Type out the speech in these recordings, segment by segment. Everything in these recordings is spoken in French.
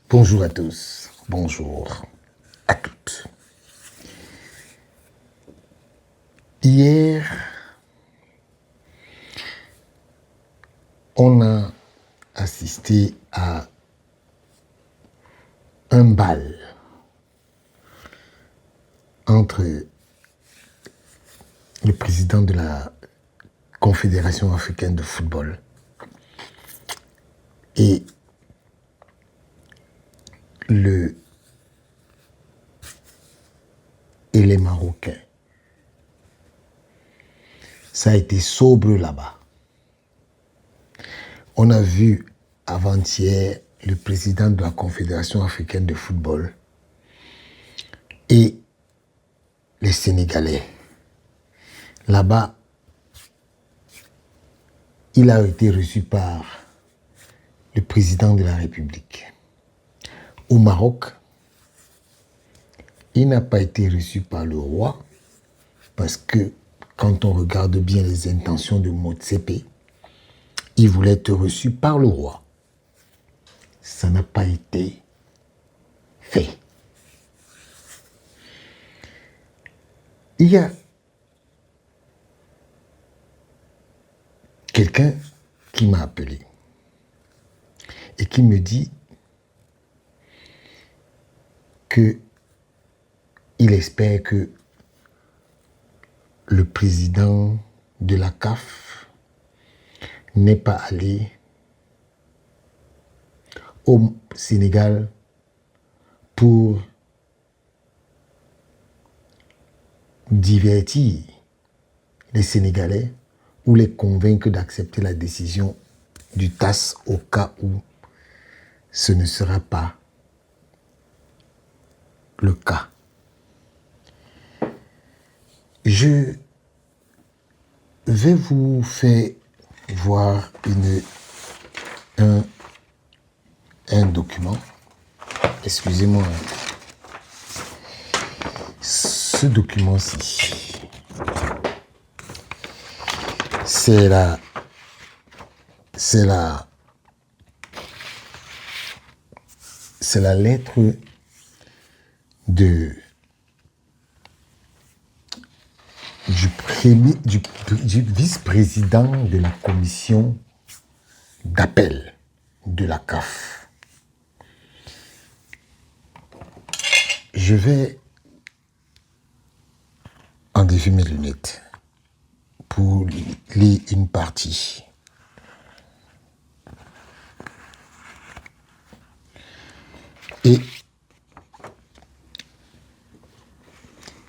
Bonjour à tous, bonjour à toutes. Hier, on a assisté à un bal entre le président de la Confédération africaine de football et les Marocains. Ça a été sobre là-bas. On a vu avant-hier le président de la Confédération africaine de football et les Sénégalais. Là-bas, il a été reçu par le président de la République. Au Maroc, il n'a pas été reçu par le roi parce que quand on regarde bien les intentions de Motsepe, il voulait être reçu par le roi. Ça n'a pas été fait. Il y a quelqu'un qui m'a appelé et qui me dit qu'il espère que le président de la CAF n'est pas allé au Sénégal pour divertir les Sénégalais ou les convaincre d'accepter la décision du TAS au cas où ce ne sera pas le cas. Je vais vous faire voir un document. Excusez-moi. Ce document-ci, c'est la lettre du vice-président de la commission d'appel de la CAF. Je vais enlever mes lunettes pour lire une partie. Et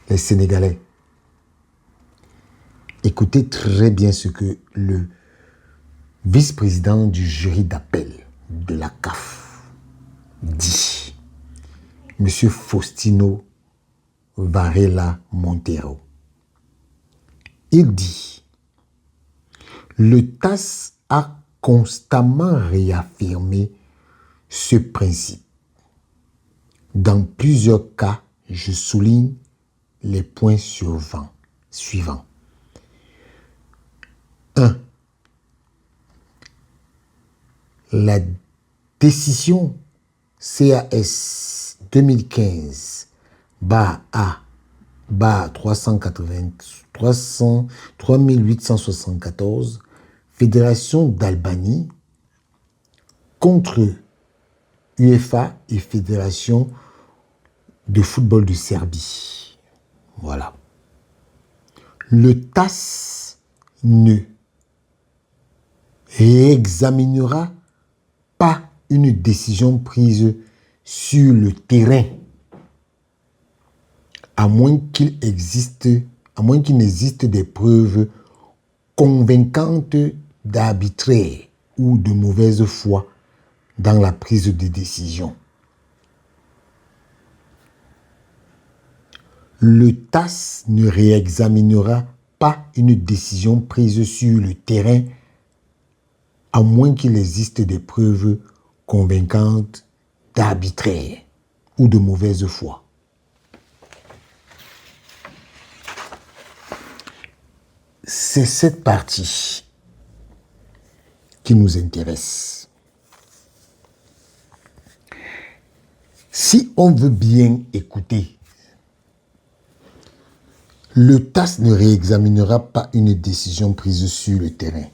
les Sénégalais, écoutez très bien ce que le vice-président du jury d'appel de la CAF dit. Monsieur Faustino Varela Montero. Il dit, le TAS a constamment réaffirmé ce principe. Dans plusieurs cas, je souligne les points suivants. 1. La décision CAS 2015-3874, Fédération d'Albanie contre UEFA et Fédération de football de Serbie. Voilà. Le TAS ne réexaminera pas une décision prise sur le terrain, à moins qu'il n'existe des preuves convaincantes d'arbitraire ou de mauvaise foi dans la prise de décision. Le TAS ne réexaminera pas une décision prise sur le terrain, à moins qu'il existe des preuves convaincantes d'arbitraire ou de mauvaise foi. C'est cette partie qui nous intéresse. Si on veut bien écouter, le TAS ne réexaminera pas une décision prise sur le terrain.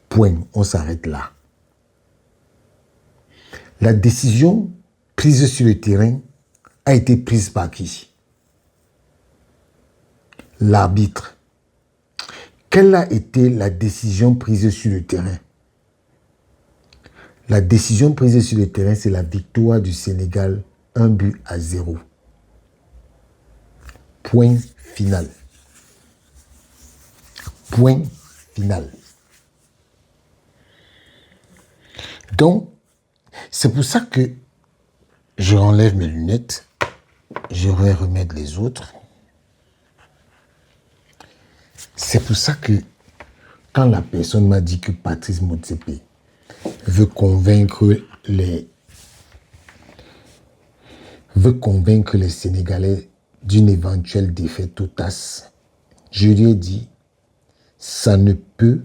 Point, on s'arrête là. La décision prise sur le terrain a été prise par qui? L'arbitre. Quelle a été la décision prise sur le terrain? La décision prise sur le terrain, c'est la victoire du Sénégal, 1-0. Point final. Point final. Donc, c'est pour ça que je enlève mes lunettes, je vais remettre les autres. C'est pour ça que quand la personne m'a dit que Patrice Motsepe veut convaincre les Sénégalais d'une éventuelle défaite au TAS, je lui ai dit, ça ne peut,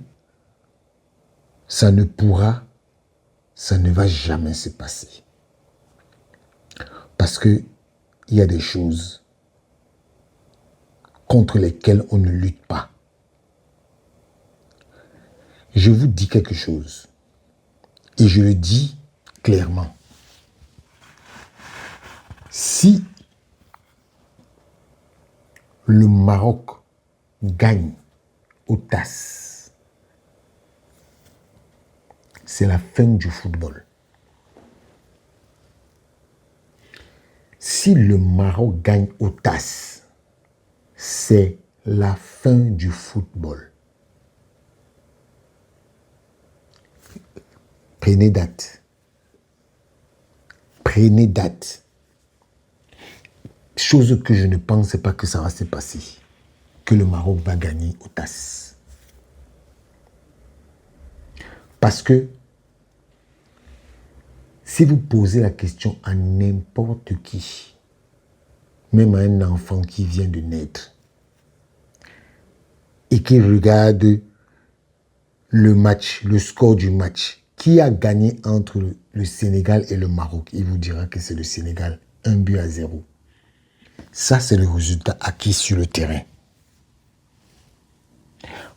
ça ne pourra, ça ne va jamais se passer. Parce que il y a des choses contre lesquelles on ne lutte pas. Je vous dis quelque chose, et je le dis clairement. Si le Maroc gagne au TAS, c'est la fin du football. Si le Maroc gagne au TAS, c'est la fin du football. Prenez date. Prenez date. Chose que je ne pensais pas que ça va se passer. Que le Maroc va gagner au TAS. Parce que si vous posez la question à n'importe qui, même à un enfant qui vient de naître, et qui regarde le match, le score du match, qui a gagné entre le Sénégal et le Maroc, il vous dira que c'est le Sénégal, 1-0. Ça, c'est le résultat acquis sur le terrain.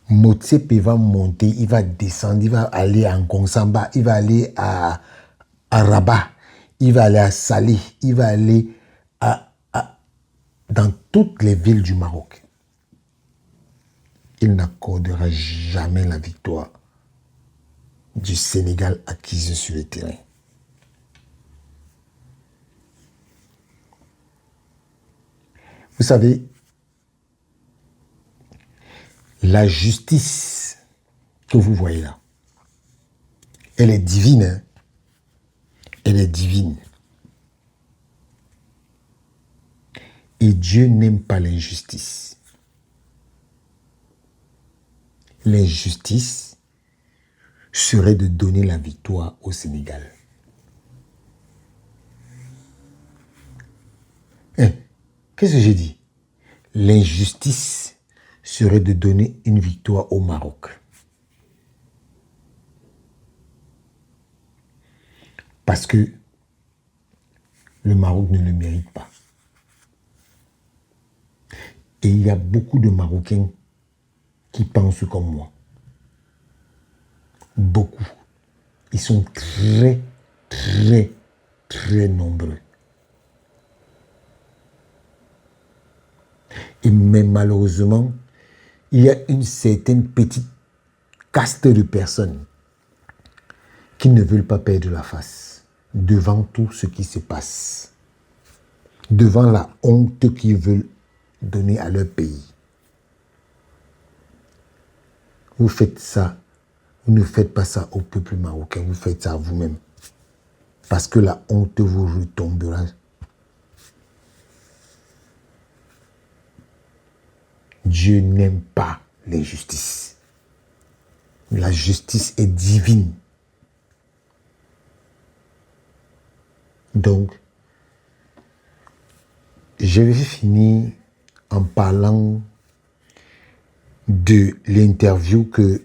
Motsepe va monter, il va descendre, il va aller à Ngongsamba, il va aller à Rabat, il va aller à Salé, il va aller dans toutes les villes du Maroc. Il n'accordera jamais la victoire du Sénégal acquise sur le terrain. Vous savez, la justice que vous voyez là, elle est divine. Hein? Elle est divine. Et Dieu n'aime pas l'injustice. L'injustice serait de donner la victoire au Sénégal. Hein? Qu'est-ce que j'ai dit? L'injustice serait de donner une victoire au Maroc. Parce que le Maroc ne le mérite pas. Et il y a beaucoup de Marocains qui pensent comme moi. Beaucoup. Ils sont très, très, très nombreux. Et même malheureusement, il y a une certaine petite caste de personnes qui ne veulent pas perdre la face devant tout ce qui se passe, devant la honte qu'ils veulent donner à leur pays. Vous faites ça, vous ne faites pas ça au peuple marocain, vous faites ça à vous-même. Parce que la honte vous retombera. Dieu n'aime pas l'injustice. La justice est divine. Donc, je vais finir en parlant de l'interview que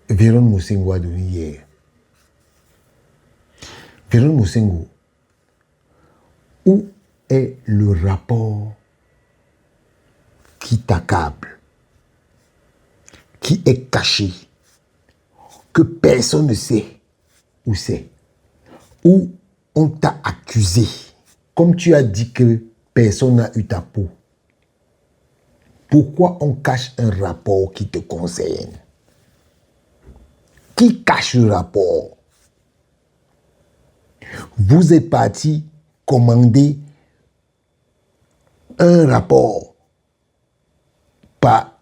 Véron Moussengou a donnée hier. Véronique Mosengo, où est le rapport qui t'accable, qui est caché, que personne ne sait où c'est, où on t'a accusé, comme tu as dit que personne n'a eu ta peau. Pourquoi on cache un rapport qui te concerne? Qui cache le rapport? Vous êtes parti commander un rapport par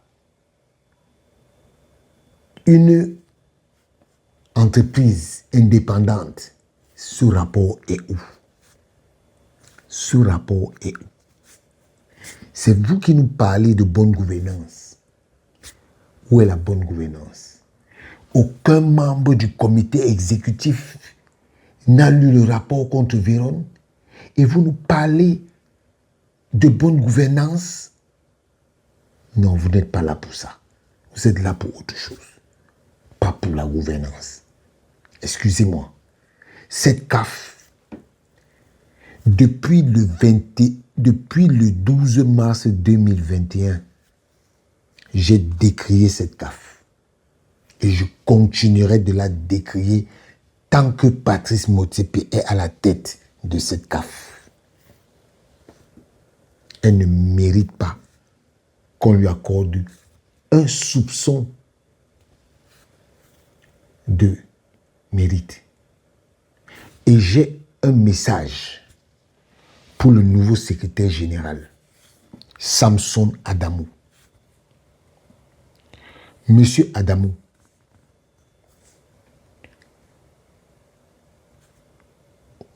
une entreprise indépendante. Ce rapport est où? Ce rapport est où? C'est vous qui nous parlez de bonne gouvernance. Où est la bonne gouvernance? Aucun membre du comité exécutif n'a lu le rapport contre Véron et vous nous parlez de bonne gouvernance? Non, vous n'êtes pas là pour ça. Vous êtes là pour autre chose. Pas pour la gouvernance. Excusez-moi. Cette CAF, depuis le 12 mars 2021, j'ai décrié cette CAF. Et je continuerai de la décrier tant que Patrice Motsepe est à la tête de cette CAF. Elle ne mérite pas qu'on lui accorde un soupçon de mérite. Et j'ai un message pour le nouveau secrétaire général, Samson Adamou. Monsieur Adamou,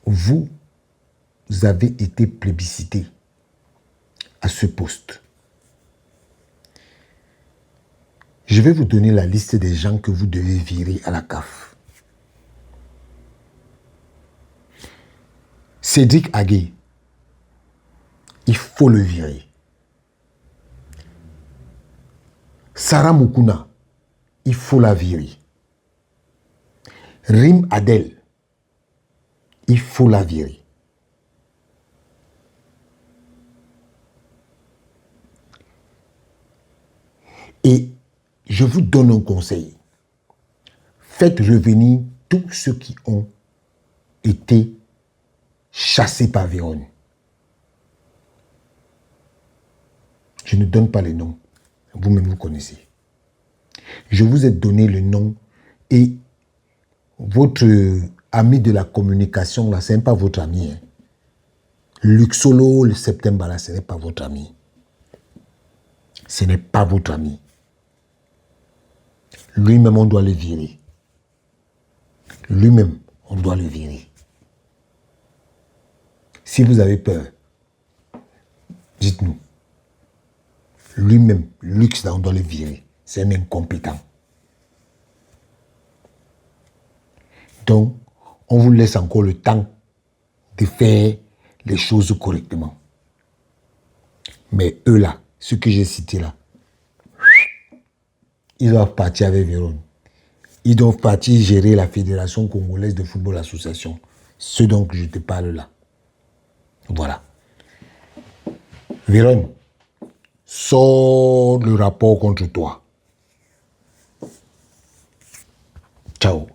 vous avez été plébiscité à ce poste. Je vais vous donner la liste des gens que vous devez virer à la CAF. Cédric Agué, il faut le virer. Sarah Moukouna, il faut la virer. Rim Adel, il faut la virer. Et je vous donne un conseil. Faites revenir tous ceux qui ont été chassés par Véron. Je ne donne pas les noms. Vous-même, vous connaissez. Je vous ai donné le nom et votre ami de la communication, là, ce n'est pas votre ami. Hein. Luxolo, le septembre, là, ce n'est pas votre ami. Ce n'est pas votre ami. Lui-même, on doit le virer. Lui-même, on doit le virer. Si vous avez peur, dites-nous. Lui-même, Lux, là, on doit le virer. C'est un incompétent. Donc, on vous laisse encore le temps de faire les choses correctement. Mais eux là, ceux que j'ai cités là, ils doivent partir avec Véron. Ils doivent partir gérer la Fédération Congolaise de Football Association. Ce dont je te parle là. Voilà. Véron, sors le rapport contre toi. Ciao.